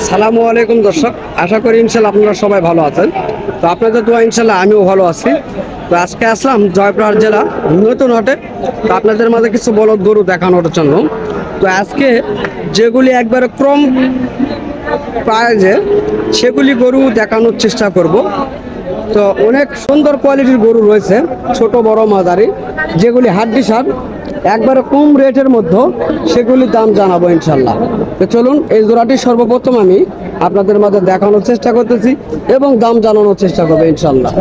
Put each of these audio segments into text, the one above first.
সালামু আলাইকুম দর্শক, আশা করি ইনশাল্লাহ আপনারা সবাই ভালো আছেন। তো আপনাদের দোয়া ইনশাল্লাহ আমিও ভালো আছি। তো আজকে আসলাম জয়পুরহাট জেলা নতুন হাটে। তো আপনাদের মাঝে কিছু বলদ গরু দেখানোর জন্য। তো আজকে যেগুলি একবারে কম প্রাইজে সেগুলি গরু দেখানোর চেষ্টা করব। তো অনেক সুন্দর কোয়ালিটির গরু রয়েছে, ছোট বড় মাঝারি, যেগুলি হাড্ডি সার একবারে কম রেটের মধ্যে, সেগুলির দাম জানাবো ইনশাল্লাহ। তো চলুন, এই জোড়াটি সর্বপ্রথম আমি আপনাদের মাঝে দেখানোর চেষ্টা করতেছি এবং দাম জানানোর চেষ্টা করবো ইনশাল্লাহ।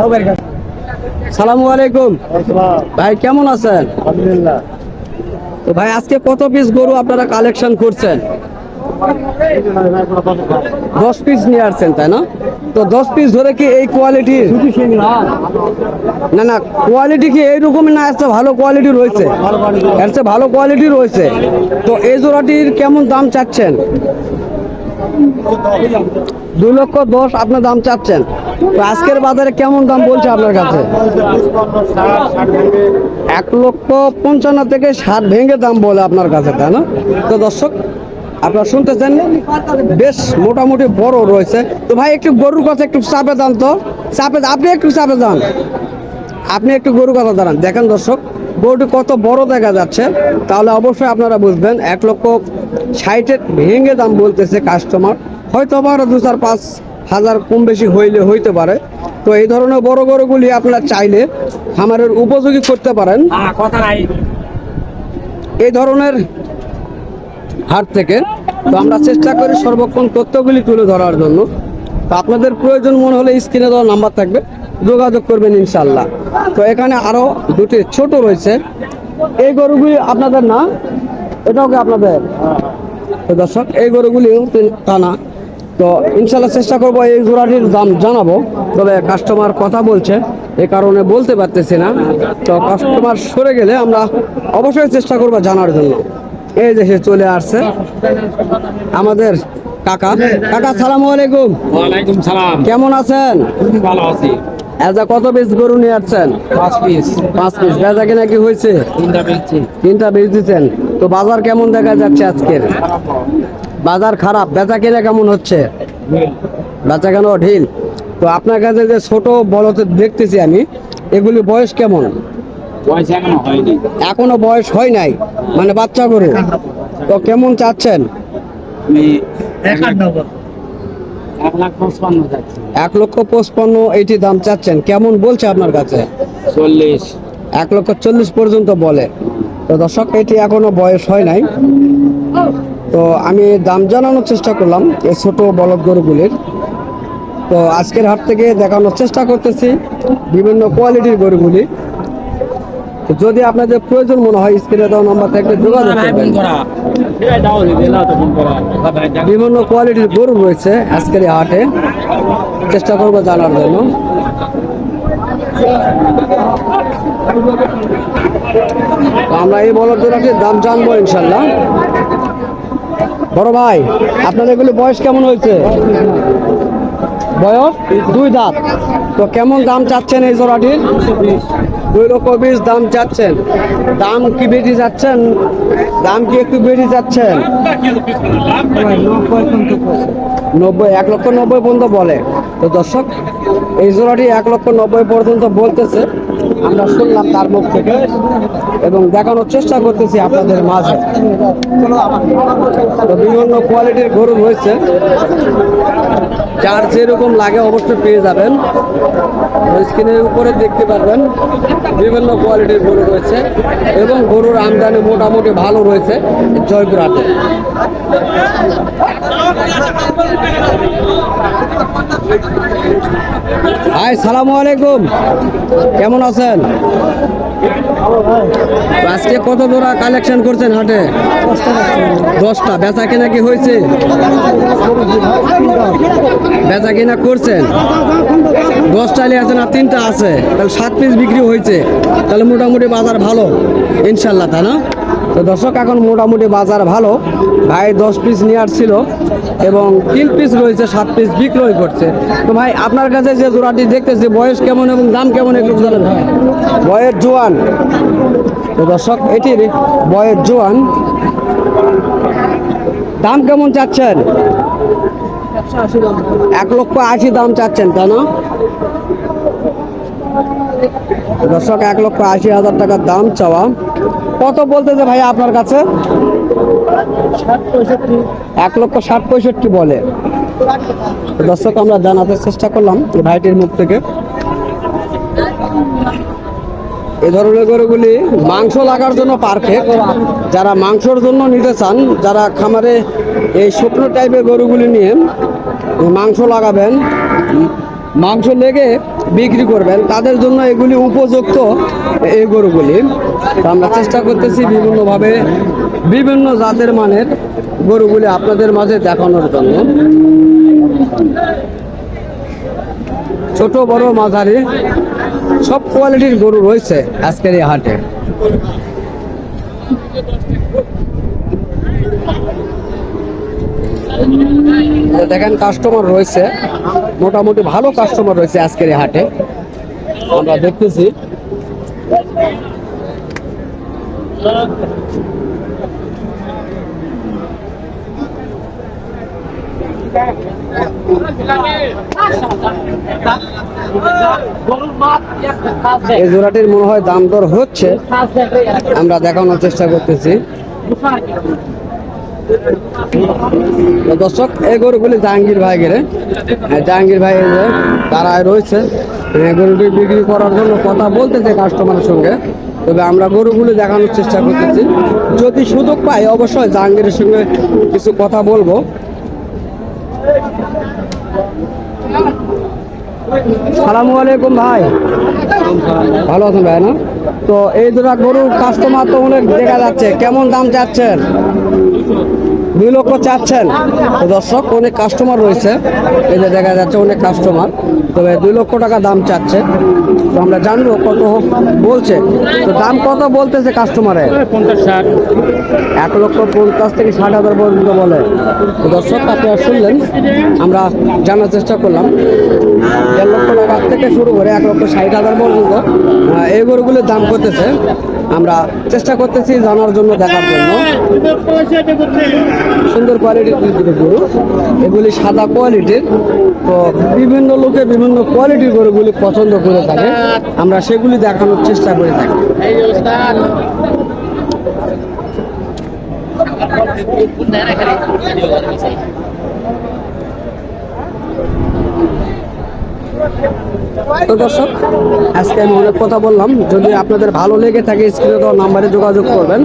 সালামু আলাইকুম ভাই, কেমন আছেন? আলহামদুলিল্লাহ। তো ভাই, আজকে কত পিস গরু আপনারা কালেকশন করছেন? 10 পিস নিয়ে আসছেন, তাই না? তো 10 পিস ধরে কি এই কোয়ালিটির? না না, কোয়ালিটি কি এইরকমই না, এত ভালো কোয়ালিটি রয়েছে? এর চেয়ে ভালো কোয়ালিটি রয়েছে। তো এই জোড়াটির কেমন দাম চাচ্ছেন? 2,10,000 আপনার দাম চাচ্ছেন। তো আজকের বাজারে কেমন দাম বলছে আপনার কাছে? 1,55,000 থেকে 60 ভেঙে দাম বলে আপনার কাছে, তাই না? তো দর্শক, আপনারা শুনতেছেন, বেশ মোটামুটি বড় রয়েছে। তো ভাই, একটু গরুর কথা একটু চাপে দান তো, চাপে, আপনি একটু চাপে যান, আপনি একটু গরুর কথা দাঁড়ান। দেখেন দর্শক, গরুটি কত বড় দেখা যাচ্ছে, তাহলে অবশ্যই আপনারা বুঝবেন। 1,60,000 ভেঙে দাম বলতেছে কাস্টমার, হয়তো আবার 2-4-5 হাজার কম বেশি হইলে হইতে পারে। তো এই ধরনের বড় গরুগুলি আপনারা চাইলে খামারের উপযোগী করতে পারেন এই ধরনের হাট থেকে। তো আমরা চেষ্টা করি সর্বক্ষণ তথ্যগুলি তুলে ধরার জন্য। তো আপনাদের প্রয়োজন মনে হলে স্ক্রিনে দেওয়া নাম্বার থাকবে, যোগাযোগ করবেন ইনশাল্লাহ। তো এখানে আরো দুটি ছোট রয়েছে, এই গরুগুলি আপনাদের না? এটাও কি আপনাদের? তো দর্শক, এই গরুগুলিও টানা। তো ইনশাল্লাহ চেষ্টা করবো এই জোড়াটির দাম জানাবো, তবে কাস্টমার কথা বলছে, এই কারণে বলতে পারতেছি না। তো কাস্টমার সরে গেলে আমরা অবশ্যই চেষ্টা করবো জানার জন্য। এই যে সে চলে আসছে আমাদের কাকা। কাকা, সালামু আলাইকুম। ওয়ালাইকুম সালাম। কেমন আছেন? ভালো আছি। আচ্ছা, কত পিস গরু নিয়ে আসছেন? 5 পিস। 5 পিস। বেচা কিনা কি হয়েছে? 3টা বেচছি। 3টা বেচ দিচ্ছেন। তো বাজার কেমন দেখা যাচ্ছে আজকের? বাজার খারাপ। বেচা কিনা কেমন হচ্ছে? বেচা কেন ঢিল। তো আপনার কাছে যে ছোট বলদ দেখতেছি আমি, এগুলি বয়স কেমন? পয়সা এখনো হয়নি। এখনো বয়স হয় নাই, মানে বাচ্চা গরু। তো কেমন চাচ্ছেন? আমি 1,55,000 যাচ্ছি। 1,55,000 এইটি দাম চাচ্ছেন। কেমন বলছে আপনার কাছে? 40। 1,40,000 পর্যন্ত বলে। তো দর্শক, এটি এখনো বয়স হয় নাই। তো আমি দাম জানানোর চেষ্টা করলাম এই ছোট বলদ গরুগুলির। তো আজকের হাট থেকে দেখানোর চেষ্টা করতেছি বিভিন্ন কোয়ালিটির গরুগুলি। তো যদি আপনাদের প্রয়োজন মনে হয়, স্ক্রিনে দেওয়া নাম্বার থেকে যোগাযোগ করবেন। বিভিন্ন কোয়ালিটির গরু রয়েছে আজকের এই হাটে, চেষ্টা করবো জানার জন্য। তো আমরা এই বলদ জোড়াটির দাম জানবো ইনশাল্লাহ। বড় ভাই, আপনার এগুলি বয়স কেমন হয়েছে? বয়স 2 দাঁত। তো কেমন দাম চাচ্ছেন এই জোড়াটির? 2,20,000 দাম চাচ্ছেন। দাম কি বেশি যাচ্ছেন? দাম কি একটু বেশি যাচ্ছেন? 90, 1,90,000 পর্যন্ত বলে। তো দর্শক, এই জোড়াটি 1,90,000 পর্যন্ত বলতেছে, আমরা শুনলাম তার মুখ থেকে এবং দেখানোর চেষ্টা করতেছি আপনাদের মাঝে। তো বিভিন্ন কোয়ালিটির গরু রয়েছে, যার যেরকম লাগে অবশ্যই পেয়ে যাবেন। স্ক্রিনের উপরে দেখতে পারবেন বিভিন্ন কোয়ালিটির গরু রয়েছে এবং গরুর আমদানি মোটামুটি ভালো রয়েছে জয়পুরহাটে। হাই, সালামু আলাইকুম। কেমন আছেন? আজকে কত জোড়া কালেকশন করছেন হাটে? 10টা। বেচা কেনা কি হয়েছে? বেচা কিনা করছেন? 10টা আছে না 3টা আছে, তাহলে 7 পিস বিক্রি হয়েছে। তাহলে মোটামুটি বাজার ভালো ইনশাল্লাহ, তাই না? তো দর্শক, এখন মোটামুটি বাজার ভালো। ভাই 10 পিস নিয়ে আসছিল এবং 3 পিস রয়েছে, 7 পিস বিক্রয় করছে। তো ভাই, আপনার কাছে যে জোড়াটি দেখতেছি বয়স কেমন এবং দাম কেমন একটু জানেন? বয়স জোয়ান। তো দর্শক, এটির বয়স জোয়ান। দাম কেমন চাচ্ছেন? 1,80,000 দাম চাচ্ছেন, তাই না? দর্শক 1,80,000 টাকা দাম চাওয়া। কত বলতেছে ভাই আপনার কাছে? 1,60,65,000 বলে। দর্শক আমরা জানাতে চেষ্টা করলাম এই ভাইটির মুখ থেকে। এই ধরনের গরুগুলি মাংস লাগার জন্য পারফেক্ট। যারা মাংসর জন্য নিতে চান, যারা খামারে এই শুকনো টাইপের গরুগুলি নিয়ে মাংস লাগাবেন, মাংস লেগে বিক্রি করবেন, তাদের জন্য এগুলি উপযুক্ত এই গরুগুলি। তো আমরা চেষ্টা করতেছি বিভিন্নভাবে বিভিন্ন জাতের মানের গরুগুলি আপনাদের মাঝে দেখানোর জন্য। ছোট বড় মাঝারি সব কোয়ালিটির গরু রয়েছে আজকের এই হাটে। দেখেন কাস্টমার রয়েছে, মোটামুটি ভালো কাস্টমার রয়েছে আজকের এই হাটে, আমরা দেখতেছি। এই জোড়াটির মনে হয় দাম দর হচ্ছে, আমরা দেখানোর চেষ্টা করতেছি। দর্শক এই গরুগুলি জাহাঙ্গীর ভাই গেলে, জাহাঙ্গীর ভাই দাঁড়ায় রয়েছে গরুটি বিক্রি করার জন্য, কথা বলতেছে কাস্টমারের সঙ্গে। তবে আমরা গরুগুলি দেখানোর চেষ্টা করতেছি, যদি সুযোগ পাই অবশ্যই জাহাঙ্গীরের সঙ্গে কিছু কথা বলবো। সালামু আলাইকুম ভাই, ভালো আছেন ভাই? না তো এই দুটা গরু কাস্টমার তো অনেক দেখা যাচ্ছে, কেমন দাম চাচ্ছেন? 2 লক্ষ চাচ্ছেন। তো দর্শক অনেক কাস্টমার রয়েছে, এই যে দেখা যাচ্ছে অনেক কাস্টমার, তবে 2 লক্ষ টাকা দাম চাচ্ছে। তো আমরা জানবো কত বলছে। তো দাম কত বলতেছে কাস্টমারে? 1,50,000 থেকে 60,000 পর্যন্ত বলে। তো দর্শক আপনারা শুনলেন, আমরা জানার চেষ্টা করলাম। 1.5 লক্ষ টাকা থেকে শুরু করে 1,60,000 পর্যন্ত এই গরুগুলির দাম করতেছে। আমরা চেষ্টা করতেছি জানার জন্য, দেখার জন্য। সুন্দর কোয়ালিটির গরু, এগুলি সাদা কোয়ালিটির। তো বিভিন্ন লোকে বিভিন্ন কোয়ালিটির গরুগুলি পছন্দ করে থাকে, আমরা সেগুলি দেখানোর চেষ্টা করে থাকি। তো দর্শক আজকে আমি অনেক কথা বললাম, যদি আপনাদের ভালো লেগে থাকে স্ক্রিনে দেওয়া নাম্বারে যোগাযোগ করবেন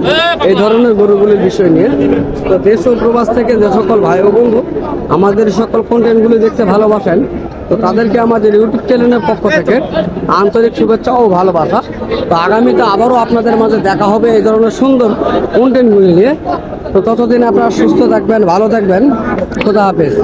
এই ধরনের গরুগুলির বিষয় নিয়ে। তো দেশ ও প্রবাস থেকে যে সকল ভাই ও বন্ধু আমাদের সকল কন্টেন্টগুলি দেখতে ভালোবাসেন, তো তাদেরকে আমাদের ইউটিউব চ্যানেলের পক্ষ থেকে আন্তরিক শুভেচ্ছা ও ভালোবাসা। তো আগামীতে আবারও আপনাদের মাঝে দেখা হবে এই ধরনের সুন্দর কন্টেন্টগুলি নিয়ে। তো ততদিন আপনারা সুস্থ থাকবেন, ভালো থাকবেন। খোদা হাফেজ।